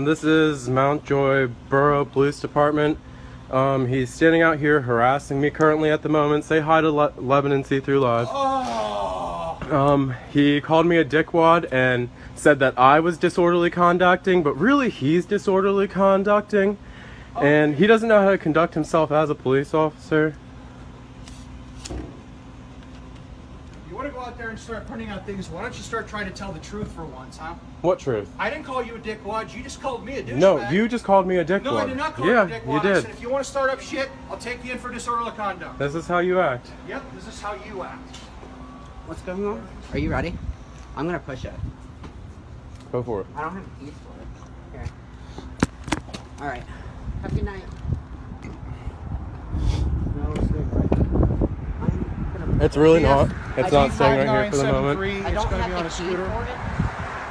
This is Mountjoy Borough Police Department. He's standing out here harassing me currently at the moment. Say hi to Lebanon See-Through Live. He called me a dickwad and said that I was disorderly conducting, but really he's disorderly conducting. And he doesn't know how to conduct himself as a police officer. You want to go out there and start putting out things, why don't you start trying to tell the truth for once, huh? What truth? I didn't call you a dickwad, you just called me a douchebag. No, you just called me a dickwad. No, I did not call you a dickwad. Yeah, you did. I said, if you want to start up shit, I'll take you in for disorderly conduct. This is how you act. Yep, this is how you act. What's going on? Are you ready? I'm gonna push it. Go for it. I don't have a keys for it. Here. Alright. Have a good night. No, it's good, right? It's really not. It's not staying right here for the moment. I don't have the key for it,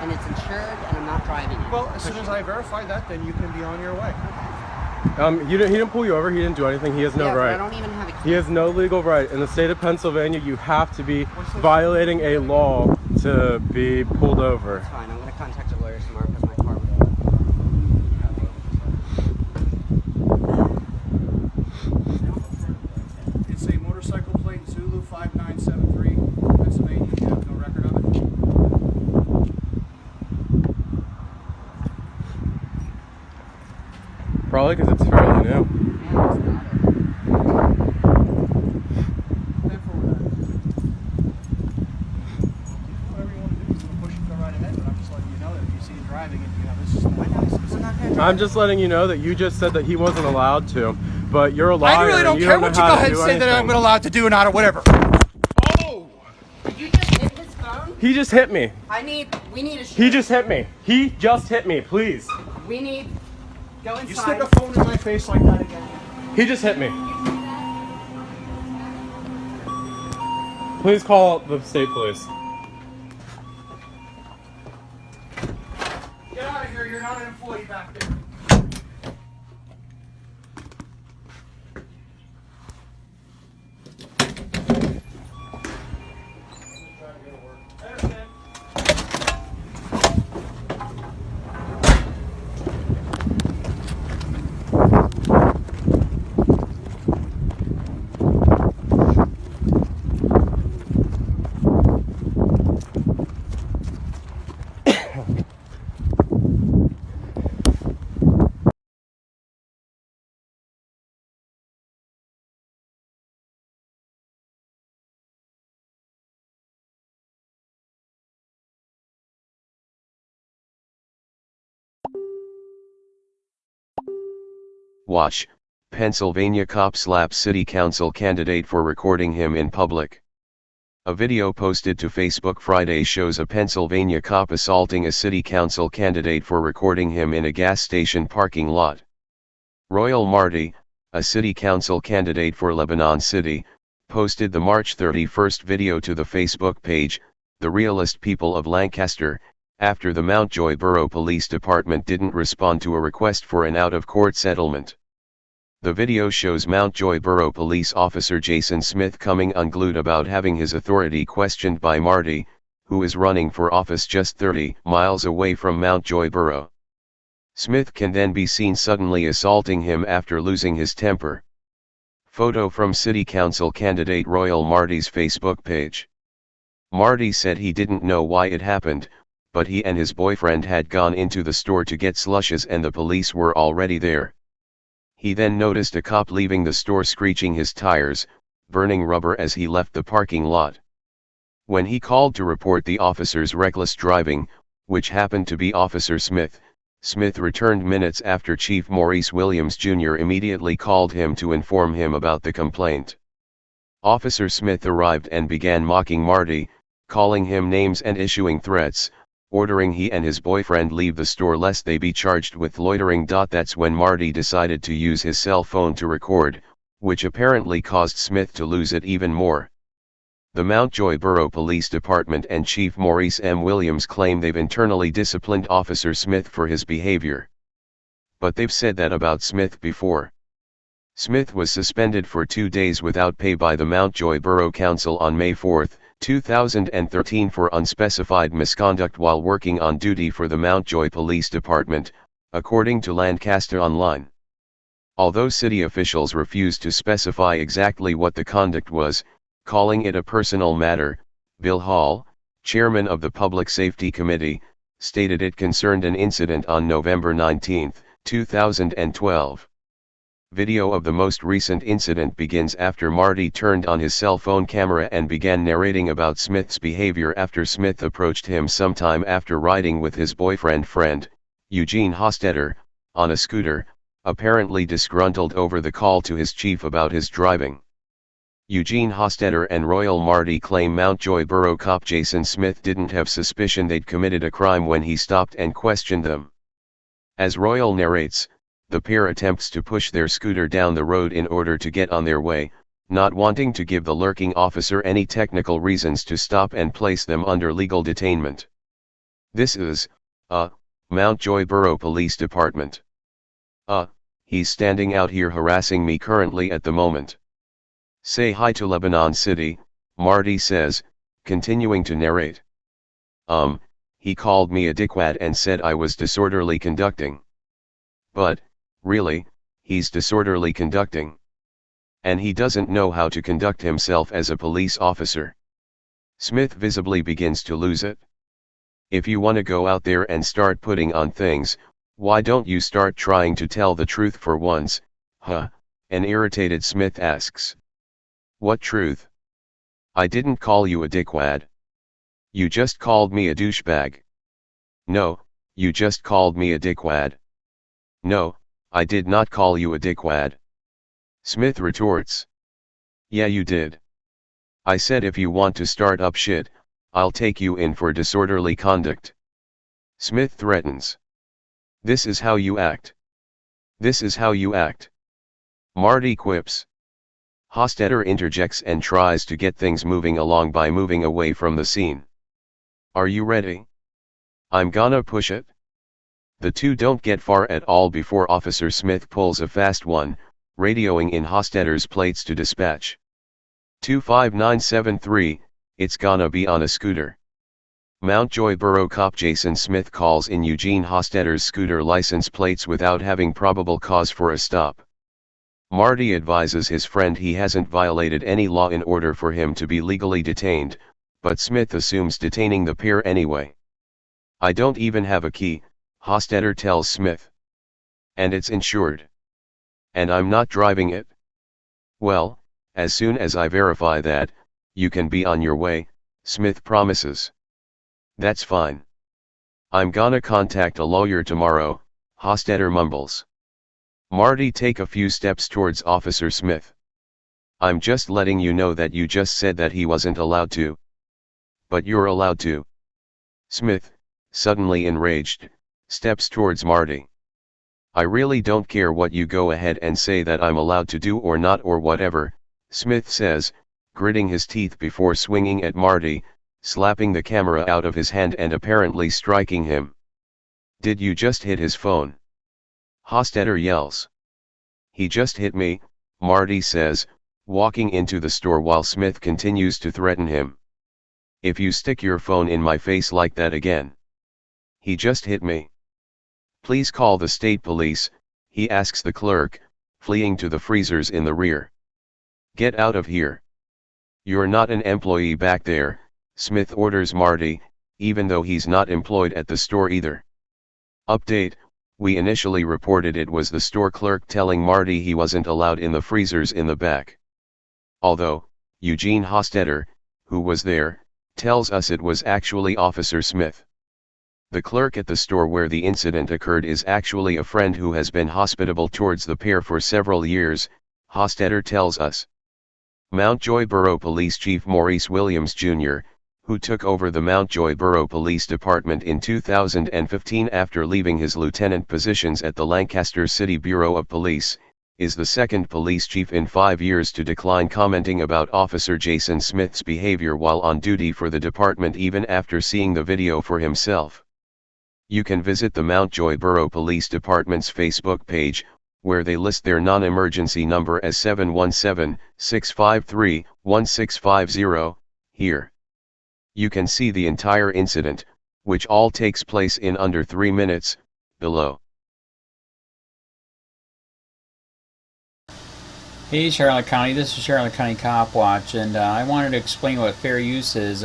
and it's insured, and I'm not driving it. Well, as soon as I verify that, then you can be on your way. He didn't pull you over. He didn't do anything. He has no right. I don't even have a key. He has no legal right. In the state of Pennsylvania, you have to be violating a law to be pulled over. That's fine. I'm going to contact a lawyer tomorrow because my car was It's a motorcycle plate Zulu 5973, Pennsylvania. You have no record of it? Probably because it's fairly new. I'm just letting you know that you just said that he wasn't allowed to, but you're a liar. I really don't care what you go ahead and say that I'm allowed to do or not or whatever. Oh! Did you just hit his phone? He just hit me. We need a shirt. He just hit me. He just hit me, please. We need, go inside. You stick a phone in my face like that again. He just hit me. Please call the state police. Get out of here, you're not an employee back there. Watch, Pennsylvania cop slaps city council candidate for recording him in public. A video posted to Facebook Friday shows a Pennsylvania cop assaulting a city council candidate for recording him in a gas station parking lot. Royal Marty, a city council candidate for Lebanon City, posted the March 31st video to the Facebook page, The Realist People of Lancaster, after the Mountjoy Borough Police Department didn't respond to a request for an out-of-court settlement. The video shows Mountjoy Borough Police Officer Jason Smith coming unglued about having his authority questioned by Marty, who is running for office just 30 miles away from Mountjoy Borough. Smith can then be seen suddenly assaulting him after losing his temper. Photo from City Council candidate Royal Marty's Facebook page. Marty said he didn't know why it happened, but he and his boyfriend had gone into the store to get slushes and the police were already there. He then noticed a cop leaving the store screeching his tires, burning rubber as he left the parking lot. When he called to report the officer's reckless driving, which happened to be Officer Smith, Smith returned minutes after Chief Maurice Williams Jr. immediately called him to inform him about the complaint. Officer Smith arrived and began mocking Marty, calling him names and issuing threats, ordering he and his boyfriend leave the store lest they be charged with loitering. That's when Marty decided to use his cell phone to record, which apparently caused Smith to lose it even more. The Mountjoy Borough Police Department and Chief Maurice M. Williams claim they've internally disciplined Officer Smith for his behavior. But they've said that about Smith before. Smith was suspended for 2 days without pay by the Mountjoy Borough Council on May 4, 2013 for unspecified misconduct while working on duty for the Mountjoy Police Department, according to Lancaster Online. Although city officials refused to specify exactly what the conduct was, calling it a personal matter, Bill Hall, chairman of the Public Safety Committee, stated it concerned an incident on November 19, 2012. Video of the most recent incident begins after Marty turned on his cell phone camera and began narrating about Smith's behavior after Smith approached him sometime after riding with his boyfriend friend, Eugene Hostetter, on a scooter, apparently disgruntled over the call to his chief about his driving. Eugene Hostetter and Royal Marty claim Mountjoy Borough cop Jason Smith didn't have suspicion they'd committed a crime when he stopped and questioned them. As Royal narrates, the pair attempts to push their scooter down the road in order to get on their way, not wanting to give the lurking officer any technical reasons to stop and place them under legal detainment. This is, Mountjoy Borough Police Department. He's standing out here harassing me currently at the moment. Say hi to Lebanon City, Marty says, continuing to narrate. He called me a dickwad and said I was disorderly conducting. But, really, he's disorderly conducting. And he doesn't know how to conduct himself as a police officer. Smith visibly begins to lose it. If you want to go out there and start putting on things, why don't you start trying to tell the truth for once, huh? An irritated Smith asks. What truth? I didn't call you a dickwad. You just called me a douchebag. No, you just called me a dickwad. No, I did not call you a dickwad. Smith retorts. Yeah, you did. I said if you want to start up shit, I'll take you in for disorderly conduct. Smith threatens. This is how you act. This is how you act. Marty quips. Hostetter interjects and tries to get things moving along by moving away from the scene. Are you ready? I'm gonna push it. The two don't get far at all before Officer Smith pulls a fast one, radioing in Hostetter's plates to dispatch. 25973, it's gonna be on a scooter. Mountjoy Borough cop Jason Smith calls in Eugene Hostetter's scooter license plates without having probable cause for a stop. Marty advises his friend he hasn't violated any law in order for him to be legally detained, but Smith assumes detaining the pair anyway. I don't even have a key, Hostetter tells Smith. And it's insured. And I'm not driving it. Well, as soon as I verify that, you can be on your way, Smith promises. That's fine. I'm gonna contact a lawyer tomorrow, Hostetter mumbles. Marty take a few steps towards Officer Smith. I'm just letting you know that you just said that he wasn't allowed to. But you're allowed to. Smith, suddenly enraged, steps towards Marty. I really don't care what you go ahead and say that I'm allowed to do or not or whatever, Smith says, gritting his teeth before swinging at Marty, slapping the camera out of his hand and apparently striking him. Did you just hit his phone? Hostetter yells. He just hit me, Marty says, walking into the store while Smith continues to threaten him. If you stick your phone in my face like that again. He just hit me. Please call the state police, he asks the clerk, fleeing to the freezers in the rear. Get out of here. You're not an employee back there, Smith orders Marty, even though he's not employed at the store either. Update, we initially reported it was the store clerk telling Marty he wasn't allowed in the freezers in the back. Although, Eugene Hostetter, who was there, tells us it was actually Officer Smith. The clerk at the store where the incident occurred is actually a friend who has been hospitable towards the pair for several years, Hostetter tells us. Mountjoy Borough Police Chief Maurice Williams Jr., who took over the Mountjoy Borough Police Department in 2015 after leaving his lieutenant positions at the Lancaster City Bureau of Police, is the second police chief in 5 years to decline commenting about Officer Jason Smith's behavior while on duty for the department even after seeing the video for himself. You can visit the Mountjoy Borough Police Department's Facebook page, where they list their non-emergency number as 717-653-1650, here. You can see the entire incident, which all takes place in under 3 minutes, below. Hey Charlotte County, this is Charlotte County Cop Watch, and I wanted to explain what fair use is.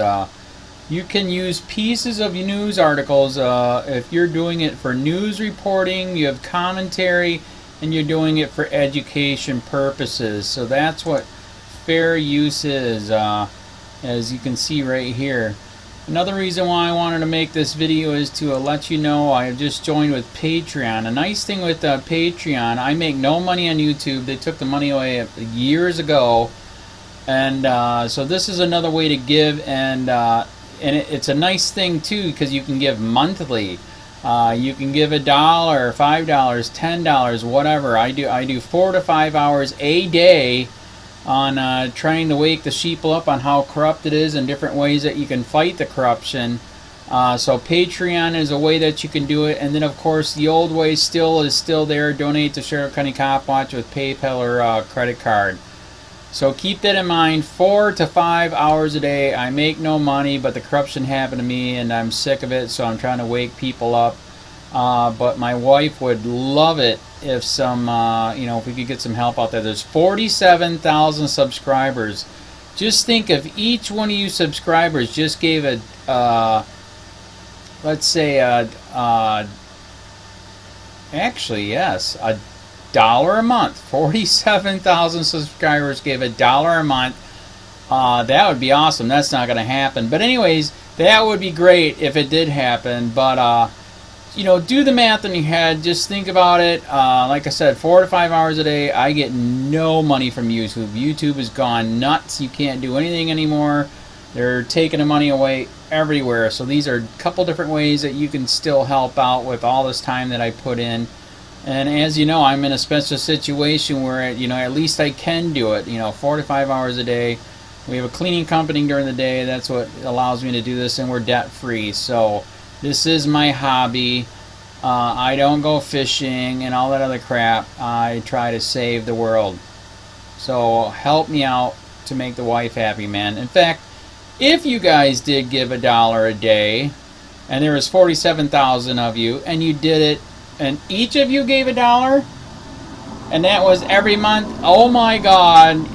You can use pieces of news articles if you're doing it for news reporting, you have commentary, and you're doing it for education purposes. So that's what fair use is, as you can see right here. Another reason why I wanted to make this video is to let you know I have just joined with Patreon. A nice thing with Patreon, I make no money on YouTube. They took the money away years ago, and so this is another way to give, and it's a nice thing too because you can give monthly. You can give $1, $5, $10, whatever. I do 4 to 5 hours a day on trying to wake the sheeple up on how corrupt it is and different ways that you can fight the corruption. So Patreon is a way that you can do it, and then of course the old way is still there. Donate to Charlotte County Cop Watch with PayPal or credit card. So keep that in mind. 4 to 5 hours a day. I make no money, but the corruption happened to me and I'm sick of it, so I'm trying to wake people up. But my wife would love it if if we could get some help out there. There's 47,000 subscribers. Just think if each one of you subscribers just gave let's say actually yes, $1 a month. 47,000 subscribers gave $1 a month. That would be awesome. That's not going to happen. But anyways, that would be great if it did happen. But do the math in your head. Just think about it. Like I said, 4 to 5 hours a day. I get no money from YouTube. YouTube has gone nuts. You can't do anything anymore. They're taking the money away everywhere. So these are a couple different ways that you can still help out with all this time that I put in. And as you know, I'm in a special situation where at least I can do it. 4 to 5 hours a day. We have a cleaning company during the day. That's what allows me to do this, and we're debt free. So this is my hobby. I don't go fishing and all that other crap. I try to save the world. So help me out to make the wife happy, man. In fact, if you guys did give $1 a day, and there was 47,000 of you, and you did it, and each of you gave $1, and that was every month, oh my God,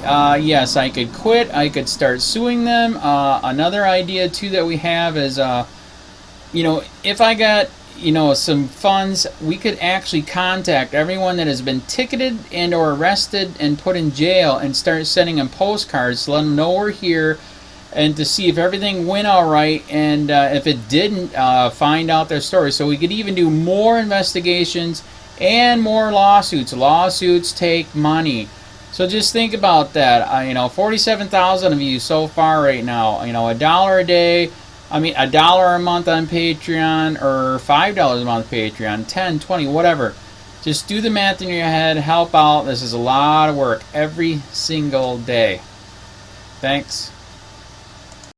yes, I could quit. I could start suing them. Another idea too that we have is if I got some funds, we could actually contact everyone that has been ticketed and or arrested and put in jail and start sending them postcards to let them know we're here, and to see if everything went all right, and if it didn't, find out their story. So we could even do more investigations and more lawsuits. Lawsuits take money. So just think about that. 47,000 of you so far right now. $1 a day. $1 a month on Patreon, or $5 a month Patreon, 10, 20, whatever. Just do the math in your head, help out. This is a lot of work every single day. Thanks.